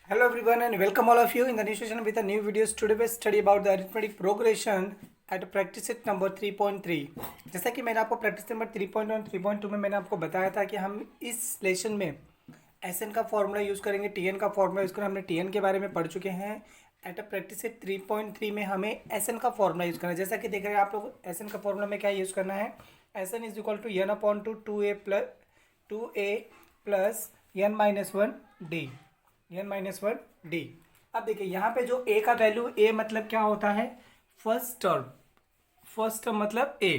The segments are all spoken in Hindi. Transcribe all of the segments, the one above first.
Hello everyone and welcome all of you in the new session with a new videos. Today we study about the arithmetic progression at practice set number 3.3. जैसा कि मैंने आपको प्रैक्टिस नंबर 3.1 3.2 में मैंने आपको बताया था कि हम इस लेसन में एसएन का फॉर्मूला यूज़ करेंगे, टीएन का फॉर्मूला यूज़ करेंगे। हमने टीएन के बारे में पढ़ चुके हैं। एट अ प्रैक्टिस सेट 3.3 में हमें एसएन का फॉर्मूला यूज़ करना है। जैसा कि देख रहे हैं आप लोग, एसएन का फॉर्मूला में क्या यूज़ करना है, SN is equal to N upon two a plus N minus one d, n minus one d. अब देखिए यहाँ पे जो ए का वैल्यू, ए मतलब क्या होता है, फर्स्ट टर्म मतलब A,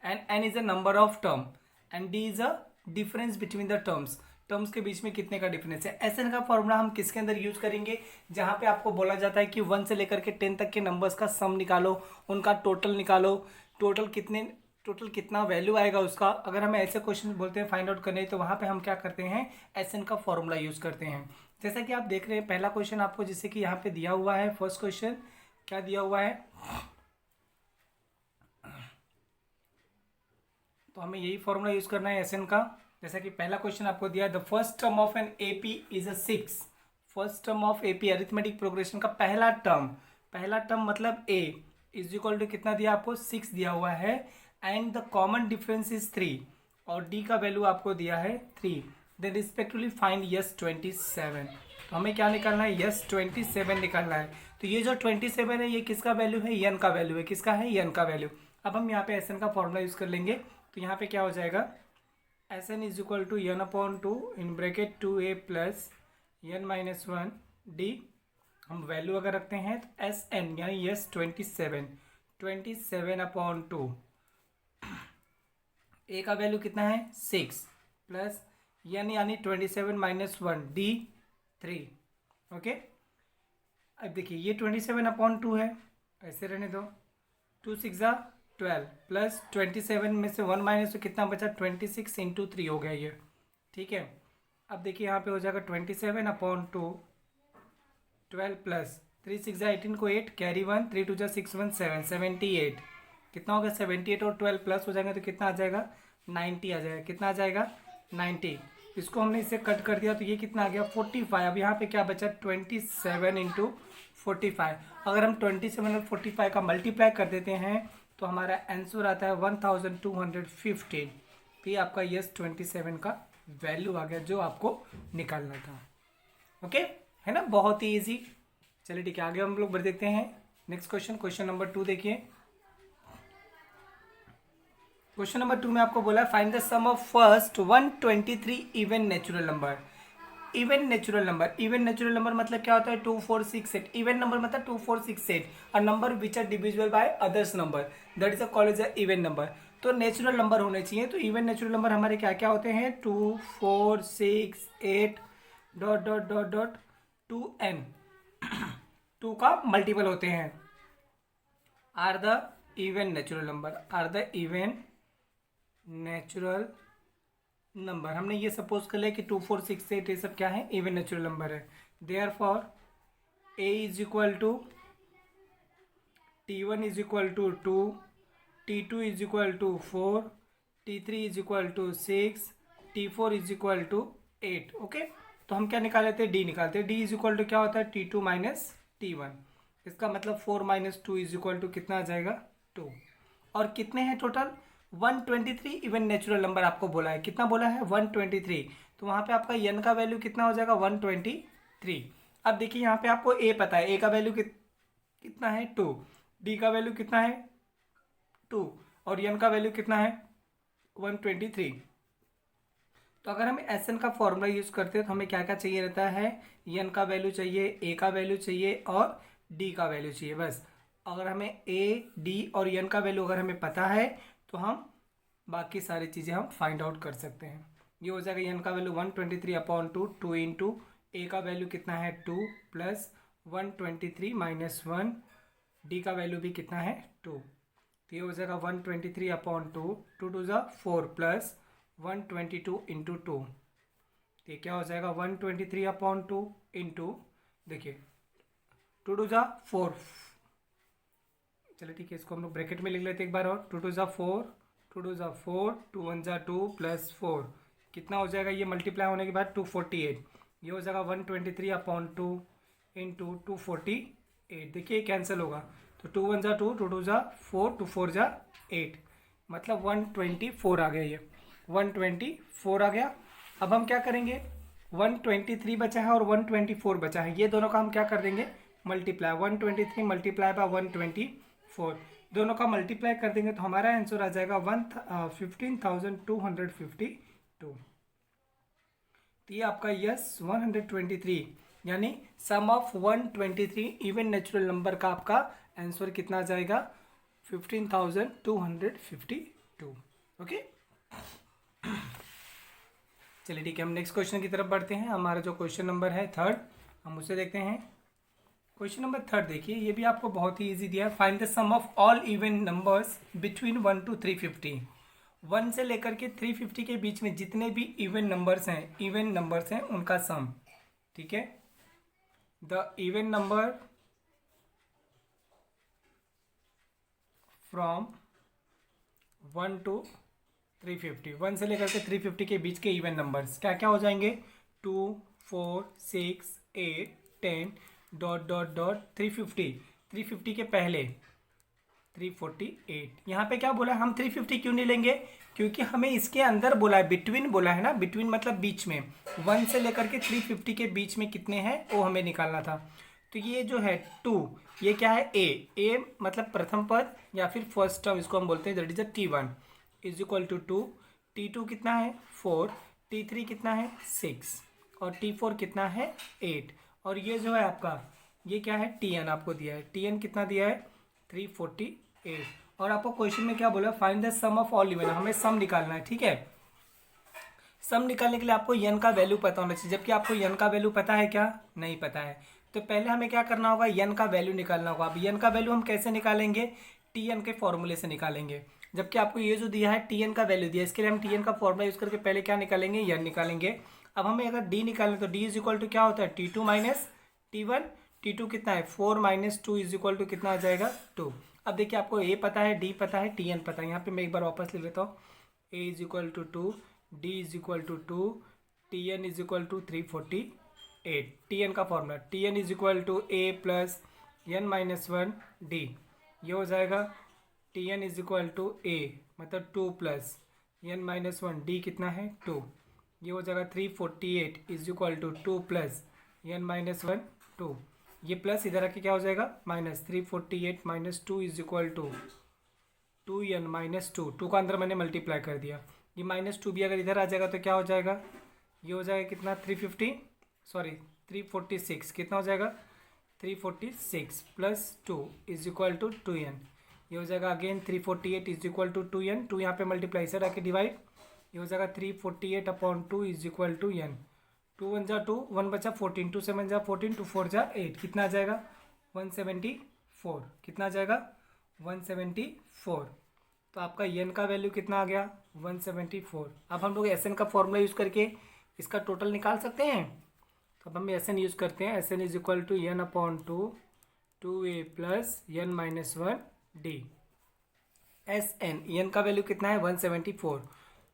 and N is a number of term and D is a difference between the terms के बीच में कितने का डिफरेंस है। एस एन का फॉर्मूला हम किसके अंदर यूज करेंगे, जहाँ पे आपको बोला जाता है कि 1 से लेकर के 10 तक के नंबर्स का सम निकालो, उनका टोटल निकालो, टोटल कितना वैल्यू आएगा उसका। अगर हमें ऐसे क्वेश्चन बोलते हैं फाइंड आउट करने, तो वहाँ पे हम क्या करते हैं, एस एन का फॉर्मूला यूज करते हैं। जैसा कि आप देख रहे हैं पहला क्वेश्चन आपको जैसे कि यहाँ पे दिया हुआ है, फर्स्ट क्वेश्चन क्या दिया हुआ है, तो हमें यही फॉर्मूला यूज करना है एसएन का। जैसा कि पहला क्वेश्चन आपको दिया है, the first term of an AP is a 6। First term of AP arithmetic progression का पहला टर्म मतलब ए इज इक्वल टू कितना दिया आपको, 6 दिया हुआ है, and the common difference is 3 और डी का वैल्यू आपको दिया है 3। Then respectively find S 27। तो हमें क्या निकालना है, यस 27 निकालना है। तो ये जो 27 है ये किसका वैल्यू है, एन का वैल्यू है। किसका है, एन का वैल्यू। अब हम यहाँ पे एस एन का फॉर्मूला यूज कर लेंगे। तो यहाँ पे क्या हो जाएगा, S N is equal to N upon two in bracket 2a plus N minus one d. हम वैल्यू अगर रखते हैं तो एस एन यानी यस 27 अपॉन टू, ए का वैल्यू कितना है 6 प्लस एन यानी 27 माइनस वन डी 3। ओके, अब देखिए ये 27 अपॉन टू है, ऐसे रहने दो, 2 6 12 प्लस 27 में से 1 माइनस तो कितना बचा, 26 इंटू 3 हो गया ये। ठीक है, अब देखिए यहाँ पे हो जाएगा 27 अपॉन टू 12 प्लस 3 6 18 को 8 कैरी 1 3 2 6 1 7 78। कितना होगा 78 और 12 प्लस हो जाएगा तो कितना आ जाएगा 90 आ जाएगा। कितना आ जाएगा 90। इसको हमने इससे कट कर दिया तो ये कितना आ गया 45। अब यहाँ पे क्या बचा 27 इंटू 45। अगर हम 27 और 45 का मल्टीप्लाई कर देते हैं तो हमारा आंसर आता है 1215। तो ये आपका यस 27 का वैल्यू आ गया जो आपको निकालना था। ओके, है ना, बहुत ही इजी। चलिए ठीक है, आगे हम लोग बढ़ देखते हैं नेक्स्ट क्वेश्चन। क्वेश्चन नंबर 2 देखिए। क्वेश्चन नंबर 2 में आपको बोला find the sum of first 123 even natural number. Even natural number मतलब क्या होता है, 2 4 6 8। इवन नंबर मतलब 2 4 6 8, a number which are divisible by others number, that is a called as a even number. तो नेचुरल नंबर होने चाहिए। तो इवन नेचुरल नंबर हमारे क्या क्या होते हैं, 2 4 6 8 dot dot dot dot 2n, 2 का मल्टीपल होते हैं, are the even natural number. हमने ये सपोज कर लिया कि 2 4 6 8 ये सब क्या है, इवन नेचुरल नंबर है। Therefore a is equal to T1 is equal to 2, T2 is equal to 4, T3 is equal to 6, T4 is equal to 8। Okay, तो हम क्या निकाल लेते हैं, डी निकालते हैं। डी इज इक्वल टू क्या होता है, T2 माइनस T1। इसका मतलब 4 माइनस 2 इज इक्वल टू कितना आ जाएगा 2। और कितने हैं टोटल 123 इवन नेचुरल नंबर आपको बोला है। कितना बोला है 123। तो वहाँ पे आपका एन का वैल्यू कितना हो जाएगा 123। अब देखिए यहाँ पे आपको ए पता है, ए का वैल्यू कितना है 2, डी का वैल्यू कितना है 2 और एन का वैल्यू कितना है 123। तो अगर हम एस एन का फॉर्मूला यूज करते हैं तो हमें क्या क्या चाहिए रहता है, एन का वैल्यू चाहिए, ए का वैल्यू चाहिए और डी का वैल्यू चाहिए। बस अगर हमें ए डी और एन का वैल्यू अगर हमें पता है तो हम बाकी सारी चीज़ें हम फाइंड आउट कर सकते हैं। ये हो जाएगा एन का value 123 upon two, 2 into A का वैल्यू कितना है 2 प्लस 123 माइनस 1, डी का वैल्यू भी कितना है 2। तो ये हो जाएगा 123 अपॉन टू, 2 2 ज़ा 4 प्लस 122 इंटू 2। तो ये क्या हो जाएगा 123 अपॉन टू इंटू, देखिए 2 2 ज़ा 4, चलिए ठीक है इसको हम लोग ब्रैकेट में लिख लेते हैं एक बार और, 2 2 ज़ा 4, 2 2 ज़ा 4, 2 1 ज़ा 2 प्लस 4, कितना हो जाएगा ये मल्टीप्लाई होने के बाद 248। ये हो जाएगा 123/2 इंटू 248। देखिए कैंसिल होगा तो 2 1 जा 2, 2 2 जा 4, 2 4 जा 8, मतलब 124 आ गया। ये 124 आ गया। अब हम क्या करेंगे, 123 बचा है और 124 बचा है, ये दोनों का हम क्या कर देंगे मल्टीप्लाई। 123 मल्टीप्लाई बाय 124, दोनों का मल्टीप्लाई कर देंगे तो हमारा आंसर आ जाएगा 15,252। तो ये आपका यस 123 यानी सम ऑफ 123 इवन नेचुरल नंबर का आपका आंसर कितना आ जाएगा 15,252। ओके, चलिए ठीक है, हम नेक्स्ट क्वेश्चन की तरफ बढ़ते हैं। हमारा जो क्वेश्चन नंबर है थर्ड, हम उसे देखते हैं। क्वेश्चन नंबर थर्ड देखिए, ये भी आपको बहुत ही इजी दिया है। Find the sum of all even numbers between 1 to 350। 1 से लेकर के 350 के बीच में जितने भी इवन नंबर्स हैं उनका सम। ठीक है, the even number from 1 to 350, 1 से लेकर के 350 के बीच के इवन नंबर्स क्या क्या हो जाएंगे 2 4 6 8 10 ... 350, 350 के पहले 348। यहाँ पे क्या बोला है, हम 350 क्यों नहीं लेंगे, क्योंकि हमें इसके अंदर बोला है, बिटवीन बोला है ना, बिटवीन मतलब बीच में, 1 से लेकर के 350 के बीच में कितने हैं वो हमें निकालना था। तो ये जो है 2, ये क्या है ए मतलब प्रथम पद या फिर फर्स्ट टर्म, इसको हम बोलते हैं that is a T1 is equal to 2, T2 कितना है 4, T3 कितना है 6 और T4 कितना है 8। और ये जो है आपका ये क्या है Tn आपको दिया है, Tn कितना दिया है 348। और आपको क्वेश्चन में क्या बोला, find the sum of all even, हमें सम निकालना है। ठीक है, सम निकालने के लिए आपको n का वैल्यू पता होना चाहिए, जबकि आपको n का वैल्यू पता है क्या, नहीं पता है। तो पहले हमें क्या करना होगा, n का वैल्यू निकालना होगा। अब n का वैल्यू हम कैसे निकालेंगे, Tn के फॉर्मूले से निकालेंगे। जबकि आपको ये जो दिया है Tn का वैल्यू दिया है, इसके लिए हम Tn का फॉर्मूला यूज करके पहले क्या निकालेंगे, n निकालेंगे। अब हमें अगर d निकालें तो d इज इक्वल टू क्या होता है T2 माइनस T1, T2 कितना है 4 माइनस 2 इज इक्वल टू कितना आ जाएगा 2। अब देखिए आपको a पता है, d पता है, Tn पता है। यहाँ पे मैं एक बार वापस लिख लेता हूँ, a is equal to 2, d is equal to 2, Tn is equal to 348। Tn का formula Tn is equal to a plus n minus 1 d, ये हो जाएगा Tn is equal to a मतलब 2 प्लस n माइनस 1 d कितना है 2, ये हो जाएगा 348 is equal to 2 plus n minus 1 2, ये प्लस इधर आके क्या हो जाएगा minus 348 minus 2 is equal to 2n minus 2, 2 का अंदर मैंने मल्टीप्लाई कर दिया, ये माइनस 2 भी अगर इधर आ जाएगा तो क्या हो जाएगा, ये हो जाएगा कितना 346 कितना हो जाएगा 346 plus 2 is equal to 2n, ये हो जाएगा again 348 is equal to 2n, 2 यहाँ पे मल्टीप्लाई इधर आके डिवाइड, ये हो जाएगा 348/2 इज इक्वल टू n, 2 1 जा 2, 1 बचा 14, 2 7 जा 14, 2 4 जा 8, कितना आ जाएगा 174, कितना आ जाएगा 174। तो आपका n का वैल्यू कितना आ गया 174। अब हम लोग Sn का फॉर्मूला यूज़ करके इसका टोटल निकाल सकते हैं। तो अब हम Sn यूज़ करते हैं, Sn is equal to n/2 2a plus n minus 1 d। Sn n का वैल्यू कितना है 174,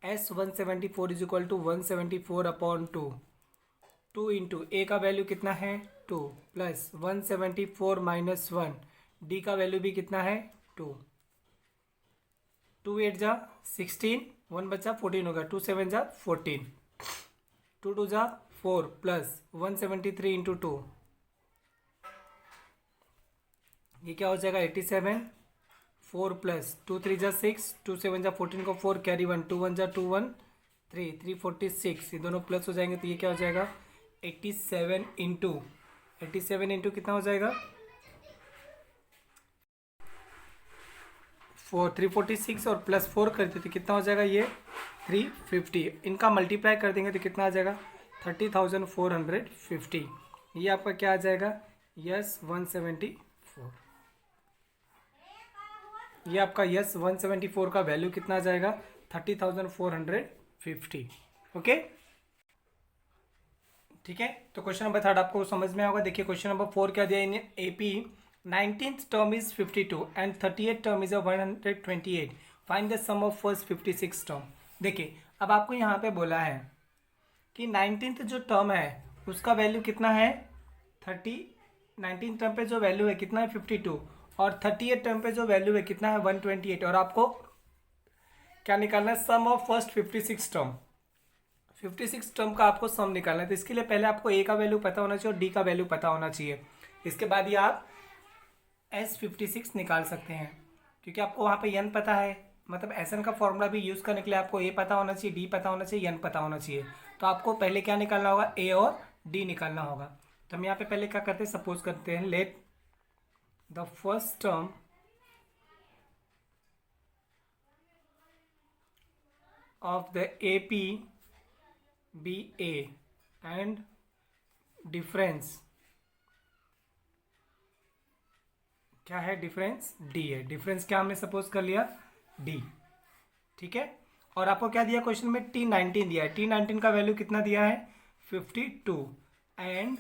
S 174 is equal to 174/2, 2 into A का वैल्यू कितना है 2 प्लस 174 माइनस 1, डी का वैल्यू भी कितना है 2, 2 8 जा 16, 1 बचा 14 होगा, 2 7 जा 14, 2 2 जा 4 प्लस 173 इंटू 2, ये क्या हो जाएगा 87, 4 प्लस 2 3 जा 6, 2 7 जा 14 को 4 कैरी 1, 2 1 जा 2 1 3, 346, ये दोनों प्लस हो जाएंगे तो ये क्या हो जाएगा 87 इंटू कितना हो जाएगा 346 और प्लस 4 कर देते तो कितना हो जाएगा ये 350, इनका मल्टीप्लाई कर देंगे तो कितना आ जाएगा 30,450, ये आपका क्या आ जाएगा यस 174, ये आपका यस 174 का वैल्यू कितना आ जाएगा 30,450। ओके ठीक है, तो क्वेश्चन नंबर थर्ड आपको समझ में होगा। देखिए क्वेश्चन नंबर 4 क्या दिया in AP 19th term is 52 and 38th term is 128, find the sum of first 56 term. देखिए अब आपको यहाँ पे बोला है कि 19th जो टर्म है उसका वैल्यू कितना है 30, 19 टर्म पे जो वैल्यू है कितना है 52, और 38 टर्म पे जो वैल्यू है कितना है 128, और आपको क्या निकालना है sum of first 56 term. 56 term का आपको सम निकालना है, तो इसके लिए पहले आपको ए का वैल्यू पता होना चाहिए और डी का वैल्यू पता होना चाहिए। इसके बाद ही आप S56 निकाल सकते हैं, क्योंकि आपको वहाँ पे n पता है, मतलब SN का फॉर्मूला भी यूज़ करने के लिए आपको ए पता होना चाहिए, डी पता होना चाहिए, n पता होना चाहिए। तो आपको पहले क्या निकालना होगा, ए और डी निकालना होगा। तो हम यहाँ पे पहले क्या करते हैं, सपोज करते हैं late the first term of the AP be A and difference क्या है, डिफरेंस D है। डिफरेंस क्या हमने सपोज कर लिया D, ठीक है। और आपको क्या दिया क्वेश्चन में, T19 दिया है। T19 का वैल्यू कितना दिया है 52 एंड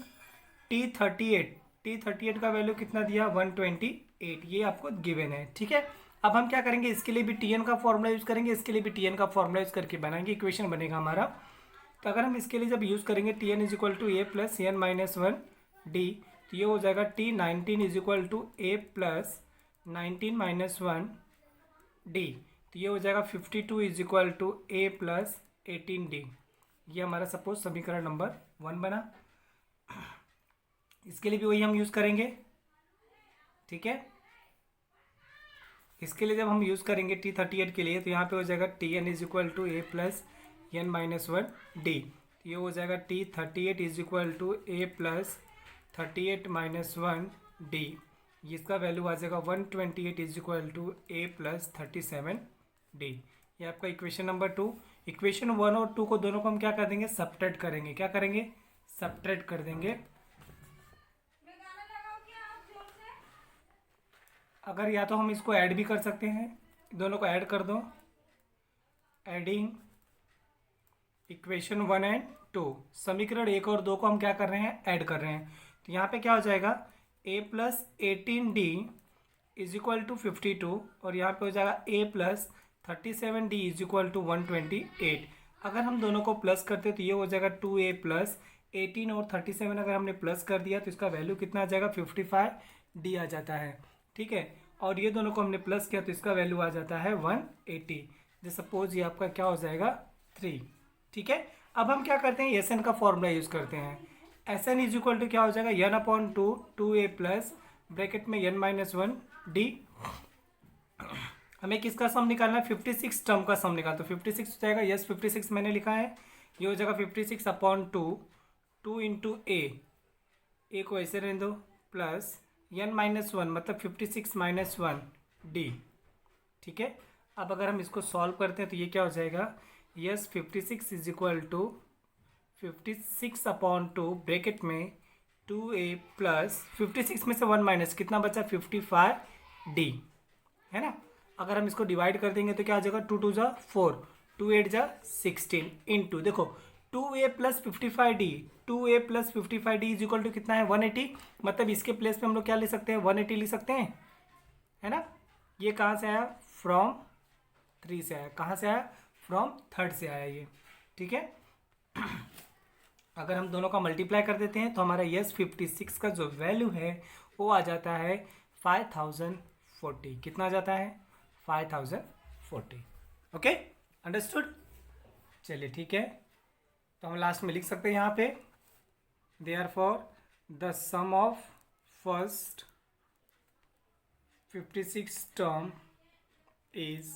T38 का वैल्यू कितना दिया 128, ये आपको गिवन है, ठीक है। अब हम क्या करेंगे, इसके लिए भी Tn का फॉर्मूला यूज़ करेंगे, इसके लिए भी Tn का फॉर्मूला यूज़ करके बनाएंगे, इक्वेशन बनेगा हमारा। तो अगर हम इसके लिए जब यूज़ करेंगे Tn is equal to a plus N minus one d, तो ये हो जाएगा T19 is equal to a plus 19 minus one d, तो ये हो जाएगा 52 is equal to a plus 18 d. ये हमारा सपोज समीकरण नंबर 1 बना। इसके लिए भी वही हम यूज़ करेंगे, ठीक है। इसके लिए जब हम यूज़ करेंगे T38 के लिए, तो यहाँ पे हो जाएगा Tn is equal to a plus N minus one d, ये हो जाएगा T38 is equal to a plus 38 minus one d, इसका वैल्यू आ जाएगा 128 is equal to a plus 37 d. ये आपका इक्वेशन नंबर 2। इक्वेशन 1 और 2 को दोनों को हम क्या कर देंगे, सब्ट्रैक्ट करेंगे। क्या करेंगे, सब्ट्रैक्ट कर देंगे। अगर या तो हम इसको ऐड भी कर सकते हैं, दोनों को ऐड कर दो, एडिंग इक्वेशन 1 एंड 2, समीकरण 1 और 2 को हम क्या कर रहे हैं, ऐड कर रहे हैं। तो यहाँ पे क्या हो जाएगा a plus 18d is equal to 52, और यहाँ पे हो जाएगा a plus 37d is equal to 128। अगर हम दोनों को प्लस करते तो ये हो जाएगा 2a प्लस 18 और 37 अगर हमने प्लस कर दिया तो इसका वैल्यू कितना आ जाएगा 55d आ जाता है, ठीक है। और ये दोनों को हमने प्लस किया तो इसका वैल्यू आ जाता है 180। जो सपोज ये आपका क्या हो जाएगा 3, ठीक है। अब हम क्या करते हैं, एस एन का फॉर्मूला यूज़ करते हैं। S N is equal to क्या हो जाएगा N upon two, 2a plus bracket में n माइनस वन डी। हमें किसका सम निकालना है, 56 टर्म का सम निकाल, तो 56 हो जाएगा, यस 56 मैंने लिखा है, ये हो जाएगा 56 अपॉन टू, 2 इंटू ए को ऐसे रहने दो, प्लस n माइनस वन मतलब 56 माइनस वन डी, ठीक है। अब अगर हम इसको सॉल्व करते हैं तो ये क्या हो जाएगा, S 56 is equal to 56 upon two bracket में 2a प्लस 56 में से 1 माइनस कितना बचा 55d, है ना। अगर हम इसको डिवाइड कर देंगे तो क्या आ जाएगा 2 2 जा 4, 2 8 जा 16 इंटू देखो 2a plus 55d, 2a plus 55d is equal to कितना है 180, मतलब इसके प्लेस पे हम लोग क्या ले सकते हैं 180 लिख सकते हैं, है ना। ये कहाँ से आया, फ्रॉम 3 से आया, कहाँ से आया, फ्रॉम थर्ड से आया ये, ठीक है। अगर हम दोनों का मल्टीप्लाई कर देते हैं तो हमारा यस 56 का जो वैल्यू है वो आ जाता है 5040, कितना आ जाता है 5040, ओके अंडरस्टूड। चलिए ठीक है, तो हम लास्ट में लिख सकते हैं यहाँ पे therefore the sum of first 56 term is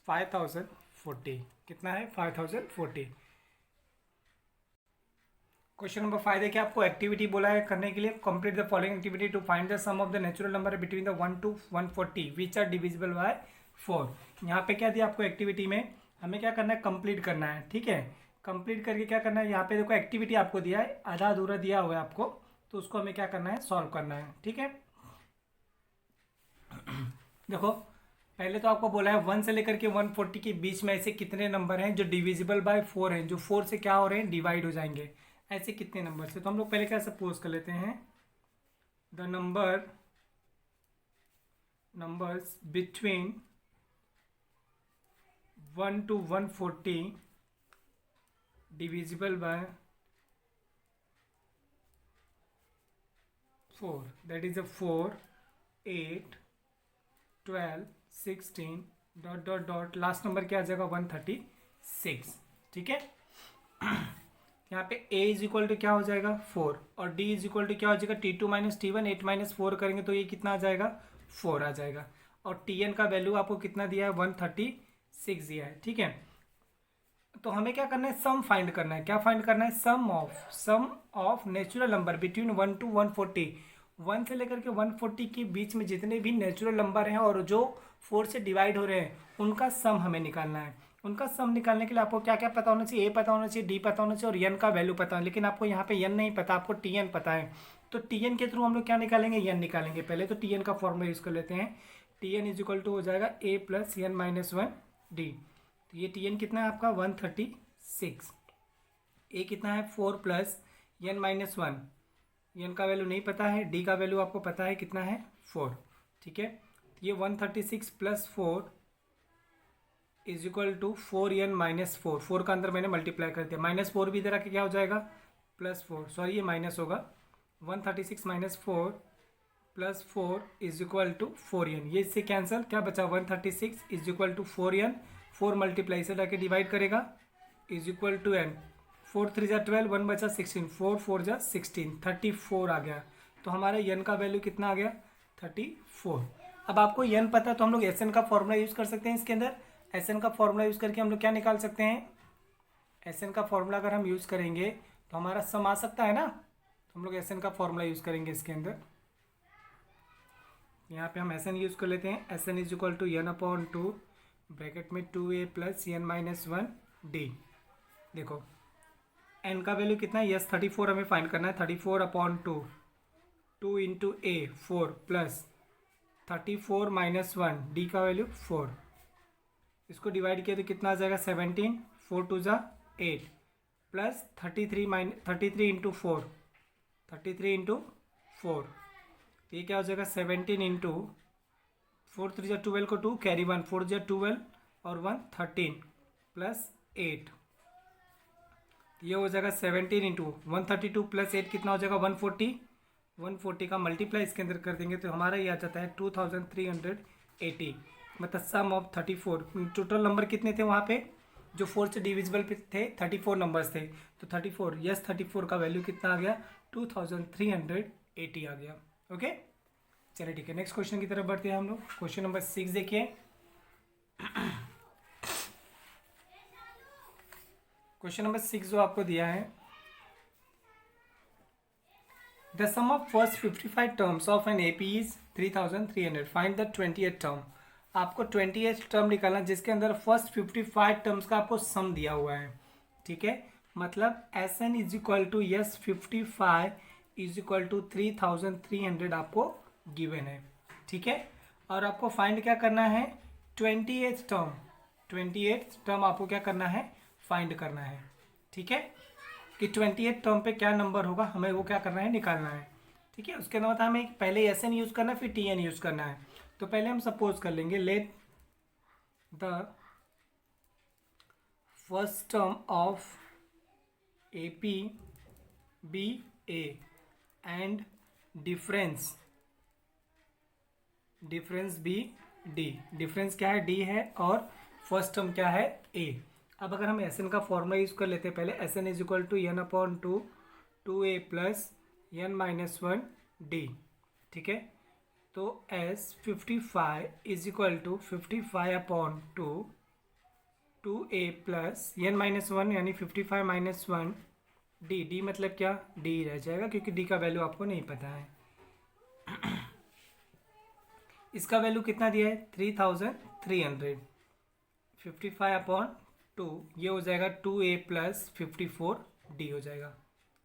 5040, कितना है 5040। क्वेश्चन नंबर 5 देखिए, आपको एक्टिविटी बोला है करने के लिए, complete the following activity to find the sum of the natural number between the 1 to 140 which are divisible by 4। यहाँ पे क्या दिया आपको एक्टिविटी में, हमें क्या करना है कंप्लीट करना है, ठीक है। कंप्लीट करके क्या करना है, यहाँ पे देखो एक्टिविटी आपको दिया है, आधा अधूरा दिया हुआ है आपको, तो उसको हमें क्या करना है सॉल्व करना है, ठीक है। देखो पहले तो आपको बोला है 1 से लेकर के 140 के बीच में ऐसे कितने नंबर हैं जो डिविजिबल बाय 4 हैं, जो 4 से क्या हो रहे हैं डिवाइड हो जाएंगे, ऐसे कितने नंबर से। तो हम लोग पहले क्या सपोज कर लेते हैं, the numbers between 1 to 140 divisible by 4, that is 4, 8, 12, 16 dot dot dot, last number क्या आ जाएगा 136, ठीक है। यहाँ पे a इज इक्वल टू क्या हो जाएगा 4 और d इज इक्वल टू क्या हो जाएगा T2 माइनस T1, 8 माइनस 4 करेंगे तो ये कितना आ जाएगा 4 आ जाएगा। और Tn का वैल्यू आपको कितना दिया है 136 दिया है, ठीक है। तो हमें क्या करना है सम फाइंड करना है। क्या फाइंड करना है sum of natural number between 1 to 140, 1 से लेकर के 140 के बीच में जितने भी नेचुरल नंबर हैं और जो 4 से डिवाइड हो रहे हैं उनका सम हमें निकालना है। उनका सम निकालने के लिए आपको क्या क्या पता होना चाहिए, ए पता होना चाहिए, डी पता होना चाहिए और एन का वैल्यू पता है। लेकिन आपको यहाँ पे एन नहीं पता, आपको टी एन पता है। तो टी एन के थ्रू हम लोग क्या निकालेंगे एन निकालेंगे। पहले तो टी एन का फॉर्मूला यूज़ कर लेते हैं। T N is equal to हो जाएगा A plus N minus 1 D. तो ये टी एन कितना है आपका 136। ए कितना है 4 प्लस एन माइनस 1, एन का वैल्यू नहीं पता है, डी का वैल्यू आपको पता है कितना है 4, ठीक है। ये 136 plus 4 is equal to 4n minus 4, 4 का अंदर मैंने मल्टीप्लाई कर दिया, माइनस 4 भी इधर आके क्या हो जाएगा प्लस 4, सॉरी ये माइनस होगा। 136 minus 4 plus 4 is equal to 4n, ये इससे कैंसिल, क्या बचा 136 is equal to 4n, 4 multiply से लाके डिवाइड करेगा इज इक्वल टू n, 4 3 जा 12, 1 बचा 16, 4 4 जा 16, 34 आ गया। तो हमारा n का वैल्यू कितना आ गया 34। अब आपको n पता है तो हम लोग एस एन का फॉर्मूला यूज़ कर सकते हैं। इसके अंदर एस एन का फॉर्मूला यूज़ करके हम लोग क्या निकाल सकते हैं, एस एन का फॉर्मूला अगर हम यूज़ करेंगे तो हमारा सम आ सकता है ना। तो हम लोग एस एन का फॉर्मूला यूज़ करेंगे इसके अंदर। यहाँ पे हम एस एन यूज़ कर लेते हैं। S N is equal to N upon 2 bracket में 2a plus N minus 1 D. देखो एन का वैल्यू कितना है, यस 34 हमें फाइंड करना है। 34 upon 2, 2 into A 4 plus 34 minus 1 D का वैल्यू 4, इसको डिवाइड किया तो कितना आ जाएगा 17, 4 2 जा 8 प्लस 33 इंटू 4, 33 इंटू 4, ये क्या हो जाएगा 17 इंटू 4 3 जा 12 को 2 कैरी 1, 4 जा 12 और 1 13 प्लस 8, ये हो जाएगा 17 इंटू 132 प्लस 8 कितना हो जाएगा 140, 140 का मल्टीप्लाई इसके अंदर कर देंगे तो हमारा ये आ जाता है 2380, मतलब सम ऑफ 34। टोटल नंबर कितने थे वहाँ पे जो 4 से डिविजिबल पे थे, 34 नंबर्स थे। तो 34 यस 34 का वैल्यू कितना आ गया 2380 आ गया। ओके चलिए ठीक है, नेक्स्ट क्वेश्चन की तरफ बढ़ते हैं हम लोग। क्वेश्चन नंबर 6 देखिए। क्वेश्चन नंबर 6 जो आपको दिया है, the sum of first 55 terms of N AP is 3300, find the 20th term. आपको 20th टर्म निकालना जिसके अंदर फर्स्ट 55 टर्म्स का आपको सम दिया हुआ है, ठीक है। मतलब S N is equal to S 55 is equal to 3300 आपको गिवन है, ठीक है। और आपको फाइंड क्या करना है 20th टर्म, 20th टर्म आपको क्या करना है फाइंड करना है, ठीक है। कि 20th टर्म पे क्या नंबर होगा हमें वो क्या करना है निकालना है, ठीक है। उसके अंदर हमें पहले एस एन यूज़ करना है फिर टी एन यूज़ करना है। तो पहले हम सपोज कर लेंगे let the first term of A P B A and difference B D. Difference क्या है डी है और फर्स्ट टर्म क्या है ए। अब अगर हम एस एन का फॉर्मूला यूज़ कर लेते हैं पहले, S N is equal to N upon 2 a plus N minus 1 D, ठीक है। तो S 55 is equal to 55 upon 2 a plus N minus 1 यानी 55 माइनस 1 डी। डी मतलब क्या डी रह जाएगा क्योंकि डी का वैल्यू आपको नहीं पता है। इसका वैल्यू कितना दिया है 3300, 55 अपॉन 2 ये हो जाएगा 2a प्लस 54 डी हो जाएगा।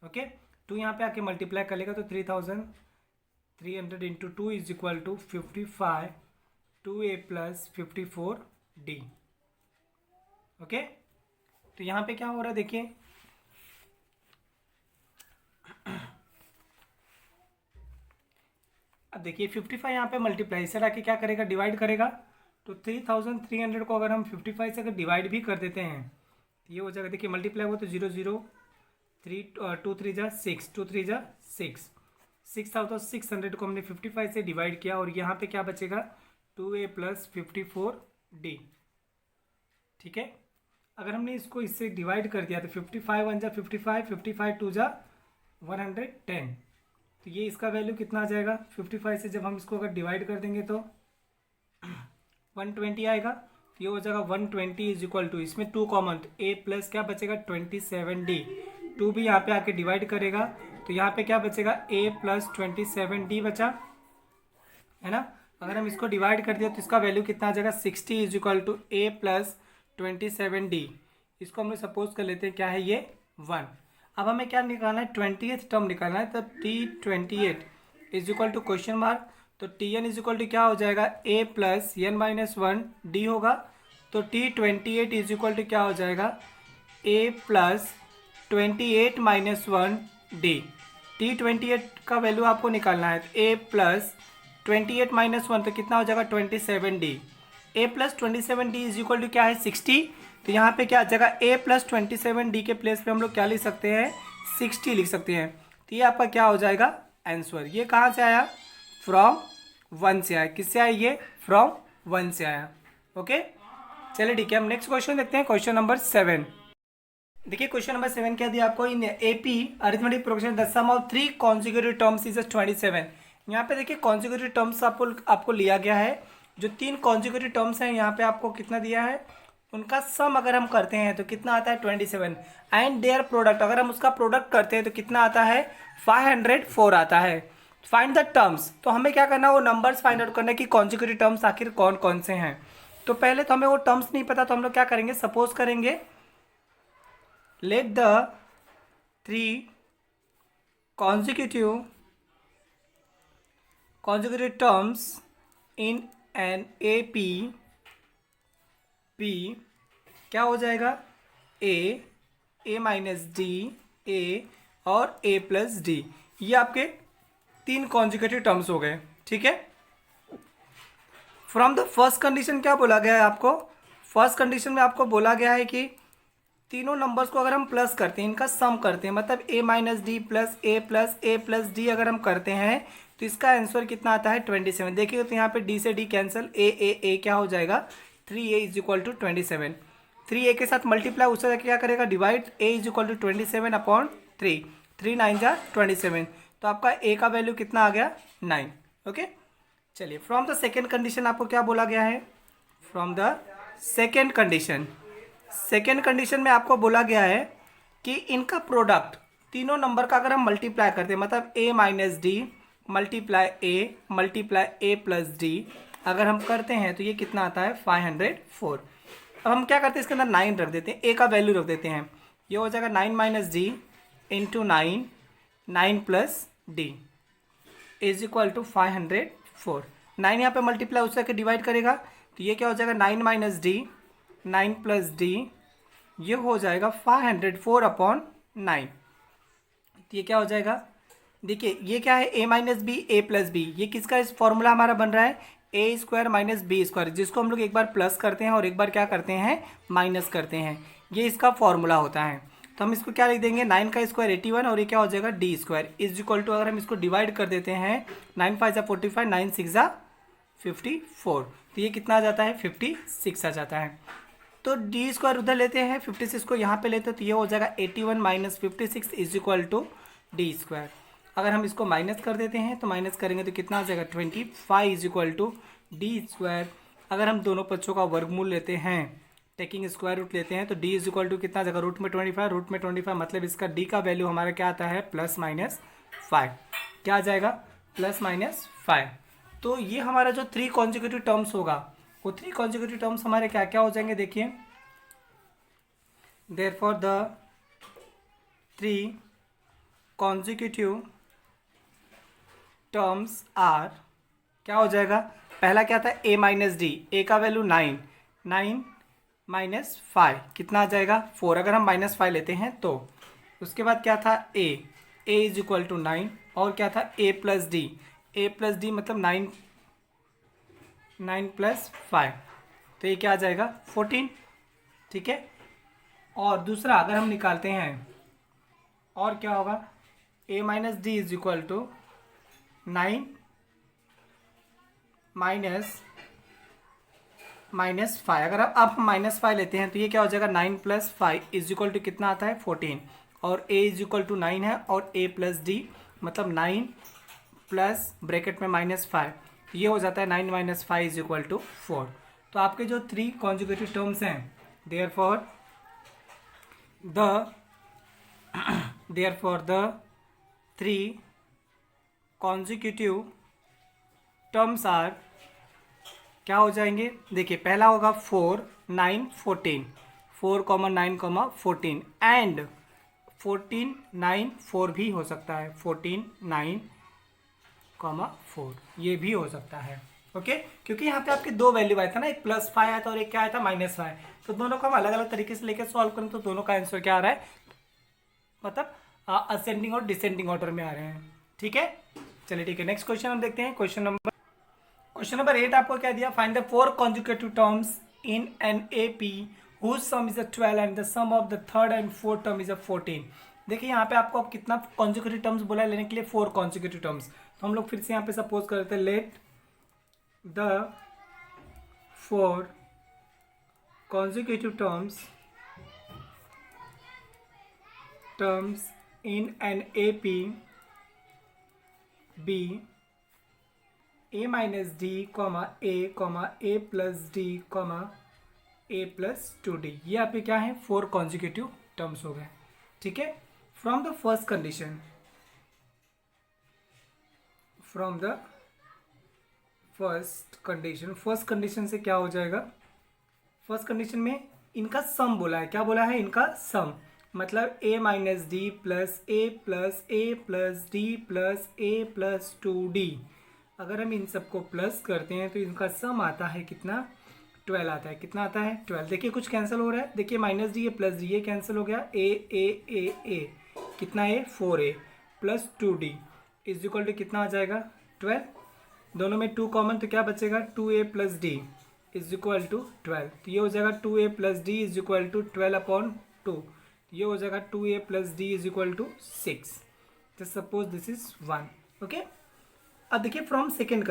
ओके 2 यहाँ पे आके मल्टीप्लाई कर लेगा तो 3300 into 2 is equal to 55 2a plus 54 D. Okay तो यहाँ पे क्या हो रहा है देखिए, अब देखिए 55 यहाँ पे मल्टीप्लाई से आके क्या करेगा डिवाइड करेगा। तो 3300 को अगर हम 55 से अगर डिवाइड भी कर देते हैं तो ये हो जाएगा, देखिए मल्टीप्लाई हुआ तो 0 0 3 2 3 जा 6, 2 3 जा 6 6,600 को हमने 55 से डिवाइड किया और यहाँ पे क्या बचेगा 2a + 54d। ठीक है, अगर हमने इसको इससे डिवाइड कर दिया तो 55 1 जा 55, 55 2 जा 110, तो ये इसका वैल्यू कितना आ जाएगा 55 से जब हम इसको अगर डिवाइड कर देंगे तो 120 आएगा। तो ये हो जाएगा 120 इज इक्वल टू, इसमें 2 कॉमन, तो a प्लस क्या बचेगा 27d, 2 भी यहाँ पे आके डिवाइड करेगा तो यहाँ पे क्या बचेगा a + 27d बचा, है ना। अगर हम इसको डिवाइड कर दिया तो इसका वैल्यू कितना आ जाएगा 60 is equal to a + 27d। इसको हम लोग सपोज कर लेते हैं क्या है ये 1। अब हमें क्या निकालना है 20th टर्म निकालना है, तो t28 is equal to question mark, तो tn इज इक्वल टू क्या हो जाएगा a + n - 1d होगा। तो t28 इज इक्वल टू क्या हो जाएगा a + 28 - 1d। t28 का वैल्यू आपको निकालना है, तो a + 28 - 1 तो कितना हो जाएगा 27d। a + 27d is equal to क्या है 60, तो यहाँ पे क्या आ जाएगा a + 27d के प्लेस पे हम लोग क्या लिख सकते हैं 60 लिख सकते हैं। तो ये आपका क्या हो जाएगा आंसर। ये कहाँ से आया फ्रॉम 1 से आया, किससे आया ये फ्रॉम 1 से आया। ओके, चलिए ठीक है, हम नेक्स्ट क्वेश्चन देखते हैं, क्वेश्चन नंबर 7। देखिए क्वेश्चन नंबर 7 क्या दिया आपको, in AP arithmetic progression the sum of 3 consecutive terms is 27। यहाँ पे देखिए कॉन्जिक्यूटिव टर्म्स आपको लिया गया है, जो 3 कॉन्जिक्यूटिव टर्म्स हैं यहाँ पे आपको कितना दिया है, उनका सम अगर हम करते हैं तो कितना आता है 27, एंड देयर प्रोडक्ट अगर हम उसका प्रोडक्ट करते हैं तो कितना आता है 504 आता है। फाइंड द टर्म्स, तो हमें क्या करना है वो नंबर्स फाइंड आउट करना है कि कॉन्जिक्यूटिव टर्म्स आखिर कौन कौन से हैं। तो पहले तो हमें वो टर्म्स नहीं पता, तो हम लोग क्या करेंगे सपोज करेंगे let the 3 consecutive terms in an AP P क्या हो जाएगा a - d a और a + d, ये आपके 3 कॉन्जिक्यूटिव टर्म्स हो गए। ठीक है, फ्रॉम द फर्स्ट कंडीशन क्या बोला गया है आपको, फर्स्ट कंडीशन में आपको बोला गया है कि तीनों नंबर्स को अगर हम प्लस करते हैं, इनका सम करते हैं, मतलब a - d + a + d अगर हम करते हैं तो इसका आंसर कितना आता है 27। देखिए तो यहाँ पे d से d कैंसिल, a क्या हो जाएगा 3a is equal to 27। 3a के साथ मल्टीप्लाई, उससे जाके क्या करेगा divide, a is equal to 27/3, 3 9 जा 27, तो आपका a का वैल्यू कितना आ गया 9। ओके, चलिए फ्रॉम द सेकेंड कंडीशन आपको क्या बोला गया है, फ्रॉम द सेकेंड कंडीशन में आपको बोला गया है कि इनका प्रोडक्ट तीनों नंबर का अगर हम मल्टीप्लाई करते हैं, मतलब a - d multiply a + d अगर हम करते हैं तो ये कितना आता है 504। अब हम क्या करते हैं इसके अंदर 9 रख देते हैं, a का वैल्यू रख देते हैं, ये हो जाएगा 9 - d × 9 + d is equal to 504। 9 यहाँ पे मल्टीप्लाई उससे डिवाइड करेगा तो ये क्या हो जाएगा 9 - d 9 + d, ये हो जाएगा 504/9। तो ये क्या हो जाएगा, देखिए ये क्या है a - b a + b, ये किसका इस फॉर्मूला हमारा बन रहा है a² - b², जिसको हम लोग एक बार प्लस करते हैं और एक बार क्या करते हैं माइनस करते हैं, ये इसका फॉर्मूला होता है। तो हम इसको क्या लिख देंगे 9 का स्क्वायर 81 और ये क्या हो जाएगा d² इज इक्वल टू, अगर हम इसको डिवाइड कर देते हैं 9 5 जा 45, 9 6 जा 54, तो ये कितना आ जाता है 56 आ जाता है। तो d² उधर लेते हैं, 56 को यहाँ पे लेते हैं, तो ये हो जाएगा 81 - 56 इज इक्वल टू d²। अगर हम इसको माइनस कर देते हैं तो माइनस करेंगे तो कितना आ जाएगा 25 इज इक्वल टू d²। अगर हम दोनों पक्षों का वर्गमूल लेते हैं, टेकिंग स्क्वायर रूट लेते हैं, तो d इज इक्वल टू कितना आ जाएगा रूट में 25 मतलब इसका d का वैल्यू हमारा क्या आता है +-5, क्या आ जाएगा +-5। तो ये हमारा जो 3 कॉन्जिक्यूटिव टर्म्स होगा, वो 3 कॉन्जिक्यूटिव टर्म्स हमारे क्या क्या हो जाएंगे, देखिए therefore the 3 consecutive terms are, क्या हो जाएगा, पहला क्या था a - d, a का वैल्यू 9 - 5 कितना आ जाएगा 4, अगर हम -5 लेते हैं तो। उसके बाद क्या था a इज इक्वल टू 9, और क्या था a + d मतलब 9 + 5, तो ये क्या आ जाएगा 14। ठीक है, और दूसरा अगर हम निकालते हैं और क्या होगा a - d is equal to 9 minus 5। अगर अब हम -5 लेते हैं तो ये क्या हो जाएगा, 9 + 5 इज इक्वल टू कितना आता है 14, और a इज इक्वल टू 9 है और a + d मतलब 9 प्लस ब्रैकेट में -5, ये हो जाता है 9 - 5 इज इक्वल टू 4। तो आपके जो 3 कॉन्जुगेटिव टर्म्स हैं, therefore the 3 consecutive terms are, क्या हो जाएंगे, देखिए पहला होगा 4 9 14, 4 9 14, एंड 14 9 4 भी हो सकता है, 14 9 4 ये भी हो सकता है। ओके, क्योंकि यहाँ पे आपके दो वैल्यू आया था ना, एक +5 आया था और एक क्या आया था -5, तो दोनों को हम अलग अलग तरीके से लेकर सॉल्व करें तो दोनों का आंसर क्या आ रहा है, मतलब असेंडिंग और डिसेंडिंग ऑर्डर में आ रहे हैं। ठीक है, चलिए ठीक है, नेक्स्ट क्वेश्चन हम देखते हैं। क्वेश्चन नंबर 8 आपको क्या दिया, find the 4 conjugative terms in an AP whose sum is a 12 and the sum of the third and fourth term is a 14। देखिए यहाँ पे आपको अब कितना कॉन्जुगेटिव टर्म्स बोला है लेने के लिए, 4 कॉन्जुगेटिव टर्म्स। तो हम लोग फिर से यहाँ पे सपोज करते हैं, let the 4 conjugative terms in an AP be a minus d, a plus d, a plus 2d। ये आपके क्या है, 4 कॉन्जिक्यूटिव टर्म्स हो गए। ठीक है, फ्रॉम द फर्स्ट कंडीशन से क्या हो जाएगा, फर्स्ट कंडीशन में इनका सम बोला है, क्या बोला है, इनका सम, मतलब a - d plus a plus d plus a plus 2d। अगर हम इन सबको प्लस करते हैं तो इनका सम आता है कितना, 12 आता है। कितना आता है, 12। देखिए कुछ कैंसिल हो रहा है, देखिए -d प्लस d ये कैंसिल हो गया, a कितना है 4a plus 2d is equal to कितना आ जाएगा 12। दोनों में 2 कॉमन तो क्या बचेगा, 2a plus d is equal to 12। तो ये हो जाएगा 2a plus d is equal to 12/2। ये हो जाएगा 2a plus d is equal to 6। तो सपोज दिस इज 1। ओके, अब देखिए फ्रॉम द सेकेंड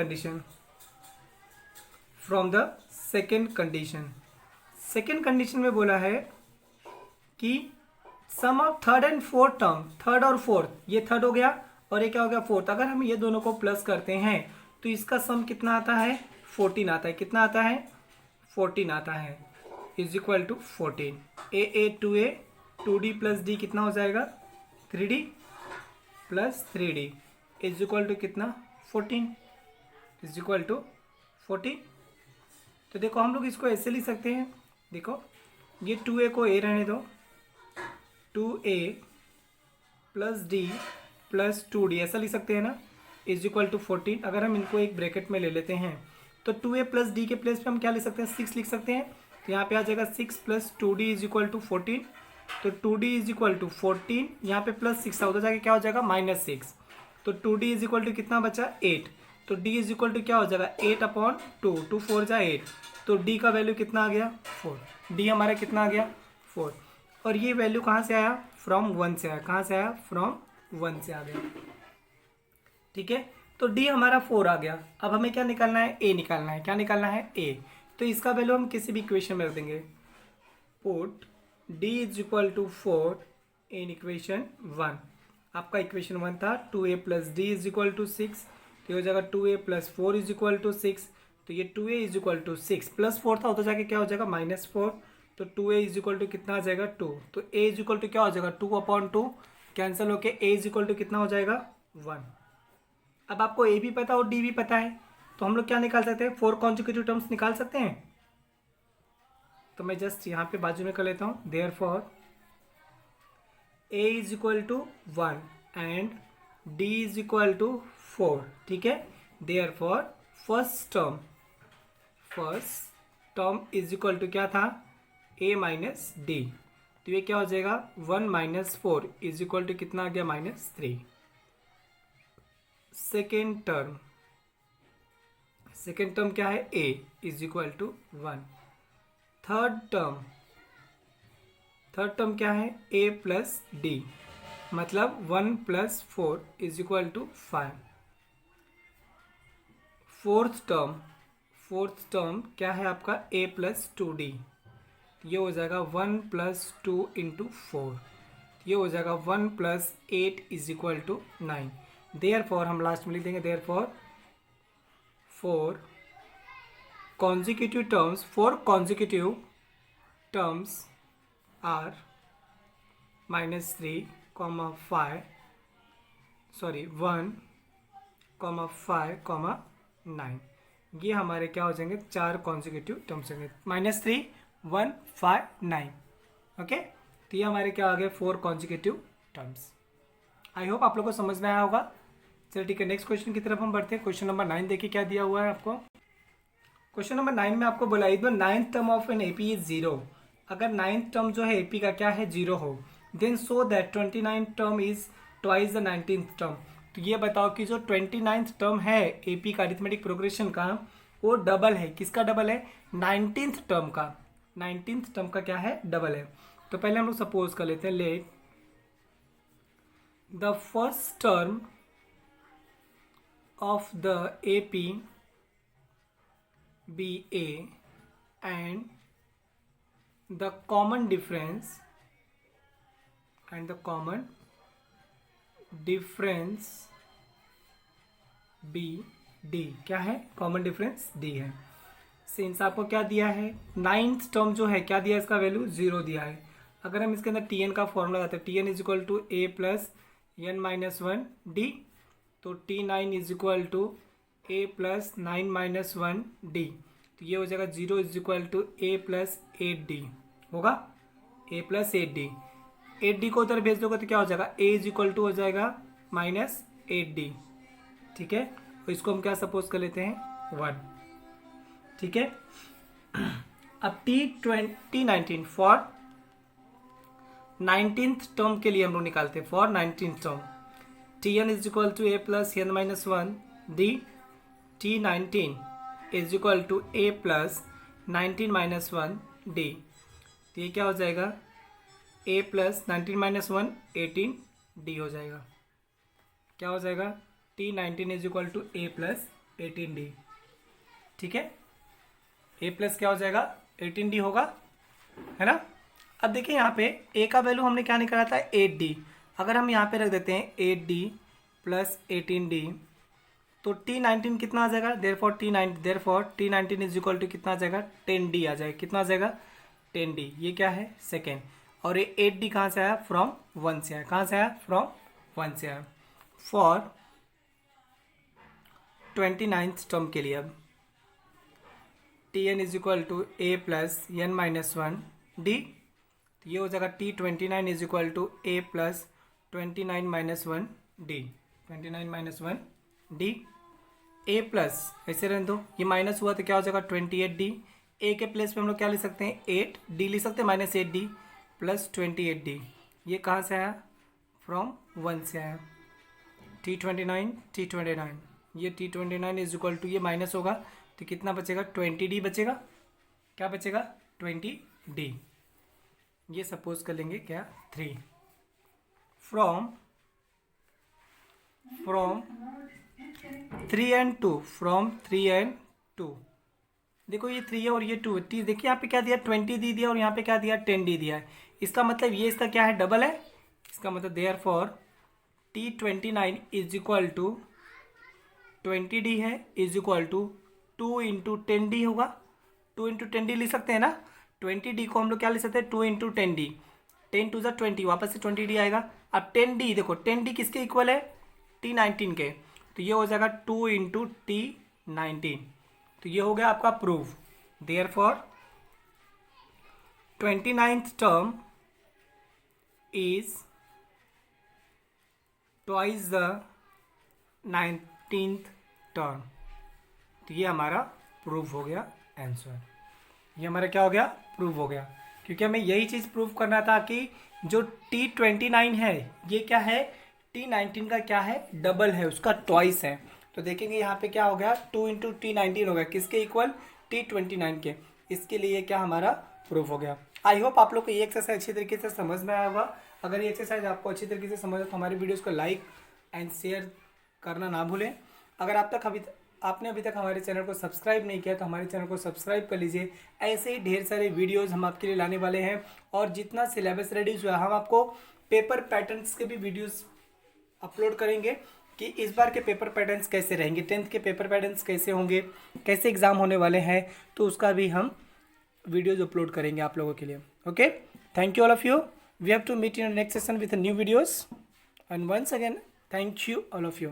कंडीशन में बोला है कि sum of third and fourth term, third और फोर्थ, ये थर्ड हो गया और ये क्या हो गया फोर्थ, अगर हम ये दोनों को प्लस करते हैं तो इसका सम कितना आता है, 14 आता है। कितना आता है, 14 आता है, is equal to 14। a 2a 2d plus d कितना हो जाएगा, 3d plus 3d is equal to कितना, 14 इज इक्वल टू 14। तो देखो हम लोग इसको ऐसे लिख सकते हैं, देखो ये 2a को a रहने दो, 2a plus d plus 2d ऐसा लिख सकते हैं ना, इज इक्वल टू 14। अगर हम इनको एक ब्रैकेट में ले लेते हैं तो 2a प्लस d के प्लेस पे हम क्या लिख सकते हैं, 6 लिख सकते हैं। तो यहाँ पे आ जाएगा 6 plus 2d is equal to 14। तो 2d इज इक्वल टू 14, यहाँ पे प्लस 6 था, उधर जाके क्या हो जाएगा -6। तो 2d इज इक्वल टू कितना बचा, 8। तो d इज इक्वल टू क्या हो जाएगा, 8/2, 2 4 जा 8। तो d का वैल्यू कितना आ गया, 4। d हमारा कितना आ गया, 4। और ये वैल्यू कहाँ से आया, फ्रॉम 1 से आया। कहाँ से आया, फ्रॉम 1 से आ गया। ठीक है, तो d हमारा 4 आ गया। अब हमें क्या निकालना है, a निकालना है। क्या निकालना है, a। तो इसका वैल्यू हम किसी भी इक्वेशन में रख देंगे, put d is equal to 4 in equation 1। आपका इक्वेशन 1 था 2a plus d is equal to 6। तो हो जाएगा 2a plus 4 is equal to 6। तो ये 2a is equal to 6 plus 4 था, उधर जाके क्या हो जाएगा -4। तो 2a इज इक्वल टू कितना आ जाएगा, 2। तो a इज इक्वल टू क्या हो जाएगा, 2/2 कैंसिल होके a इज इक्वल टू कितना हो जाएगा, 1। अब आपको a भी पता और d भी पता है, तो हम लोग क्या निकाल सकते हैं, 4 कॉन्जिक्यूटिव टर्म्स निकाल सकते हैं। तो मैं जस्ट यहाँ पे बाजू में कर लेता हूँ, therefore a is equal to 1 and d is equal to 4। ठीक है, therefore first term is equal to क्या था, a माइनस d। तो ये क्या हो जाएगा, 1 - 4 इज इक्वल टू कितना आ गया, -3। सेकेंड टर्म क्या है, a is equal to 1। Third term क्या है, a प्लस d, मतलब 1 + 4 is equal to 5। Fourth term क्या है आपका a प्लस 2d, ये हो जाएगा 1 प्लस 2 इंटू 4, ये हो जाएगा 1 plus 8 is equal to 9। Therefore हम लास्ट में लिख देंगे therefore four consecutive terms are -3, 5 sorry 1, 5, 9। ये हमारे क्या हो जाएंगे, 4 कॉन्जिक्यूटिव टर्म्स होंगे, -3, 1, 5, 9। ओके, तो ये हमारे क्या आ गए 4 कॉन्जिक्यूटिव टर्म्स। आई होप आप लोगों को समझ में आया होगा। चलिए ठीक है, नेक्स्ट क्वेश्चन की तरफ हम बढ़ते हैं। क्वेश्चन नंबर 9 देखिए क्या दिया हुआ है आपको। क्वेश्चन नंबर 9 में आपको बोला the 9th term of an AP is 0। अगर 9th टर्म जो है एपी का क्या है 0 हो, then so that 29th term is twice the 19th term. तो ये बताओ कि जो 29th टर्म है एपी का अरिथमेटिक प्रोग्रेशन का, वो डबल है, किसका डबल है, 19th टर्म का। 19th टर्म का क्या है, डबल है। तो पहले हम लोग सपोज कर लेते हैं, late the first term of the AP be a and the common difference be d। क्या है, कॉमन डिफरेंस d है। सिंस आपको क्या दिया है, 9th टर्म जो है क्या दिया है, इसका वैल्यू 0 दिया है। अगर हम इसके अंदर tn का फॉर्मूला लगाते हैं, tn is equal to a plus n minus 1 d, तो t9 is equal to a plus 9 minus 1 d, तो ये हो जाएगा 0 is equal to a plus 8d होगा, a प्लस 8d। 8d को उधर भेज दोगे तो क्या हो जाएगा, a इज इक्वल टू हो जाएगा माइनस 8d। ठीक है, तो इसको हम क्या सपोज कर लेते हैं 1। ठीक है, अब T19 फॉर 19th टर्म के लिए हम लोग निकालते हैं। For 19th term tn is equal to a plus n minus 1 d, T19 is equal to a plus 19 minus 1 d। तो ये क्या हो जाएगा, a प्लस 19 माइनस 1 18 d हो जाएगा। क्या हो जाएगा, T19 is equal to a plus 18 d। ठीक है, a प्लस क्या हो जाएगा 18d होगा, है ना। अब देखिए यहाँ पे a का वैल्यू हमने क्या निकाला था 8d। अगर हम यहाँ पे रख देते हैं 8d प्लस 18d, तो T19 कितना आ जाएगा, therefore T19 is equal to कितना आ जाएगा 10d आ जाएगा। कितना आ जाएगा 10d, ये क्या है सेकेंड। और ये 8d कहाँ से आया, फ्रॉम 1 से आया। कहाँ से आया, फ्रॉम 1 से आया। फॉर 29th टर्म के लिए अब tn is equal to a plus n minus 1 d, तो ये हो जाएगा T29 is equal to a plus 29 minus 1 d, 29 minus 1 d। a plus ऐसे रहने दो, ये माइनस हुआ तो क्या हो जाएगा 28d। a के प्लेस पे हम लोग क्या लिख सकते हैं 8d लिख सकते हैं, माइनस 8d प्लस 28d। ये कहाँ से आया, फ्रॉम 1 से आया। T29 ये T29 इज इक्वल टू, ये माइनस होगा तो कितना बचेगा 20d बचेगा। क्या बचेगा 20d। ये सपोज कर लेंगे क्या 3। From 3 and 2, from 3 and 2। देखो ये 3 है और ये 2 है। देखिए यहाँ पे क्या दिया 20d दिया और यहाँ पे क्या दिया 10d दिया है। इसका मतलब ये इसका क्या है डबल है। इसका मतलब therefore T29 is equal to 20d है, is equal to 2 into 10d होगा। 2 इंटू 10d लिख सकते हैं ना। 20d को हम लोग क्या लिख सकते हैं 2 इंटू 10d, 10 टू ज़ा 20, वापस से 20d आएगा। अब 10d देखो 10d किसके इक्वल है T19 के, तो ये हो जाएगा 2 इंटू T19। तो ये हो गया आपका proof. Therefore 29th term is twice the 19th term. तो ये हमारा प्रूफ हो गया आंसर। ये हमारा क्या हो गया प्रूफ हो गया, क्योंकि हमें यही चीज़ प्रूफ करना था कि जो T29 है ये क्या है T19 का क्या है डबल है, उसका ट्वाइस है। तो देखेंगे यहाँ पे क्या हो गया 2 इंटू T19 हो गया, किसके इक्वल T29 के। इसके लिए क्या हमारा प्रूफ हो गया। आई होप आप लोग को ये एक्सरसाइज अच्छी तरीके से समझ में आया होगा। अगर ये एक्सरसाइज आपको अच्छी तरीके से समझ तो हमारी वीडियोज़ को लाइक एंड शेयर करना ना भूलें। अगर आपने अभी तक हमारे चैनल को सब्सक्राइब नहीं किया तो हमारे चैनल को सब्सक्राइब कर लीजिए। ऐसे ही ढेर सारे वीडियोस हम आपके लिए लाने वाले हैं, और जितना सिलेबस रेडी हुआ हम आपको पेपर पैटर्न्स के भी वीडियोस अपलोड करेंगे कि इस बार के पेपर पैटर्न्स कैसे रहेंगे, 10th के पेपर पैटर्न्स कैसे होंगे, कैसे एग्ज़ाम होने वाले हैं, तो उसका भी हम वीडियोज अपलोड करेंगे आप लोगों के लिए। Okay, thank you all of you. We have to meet in next session with new videos, and once again thank you all of you.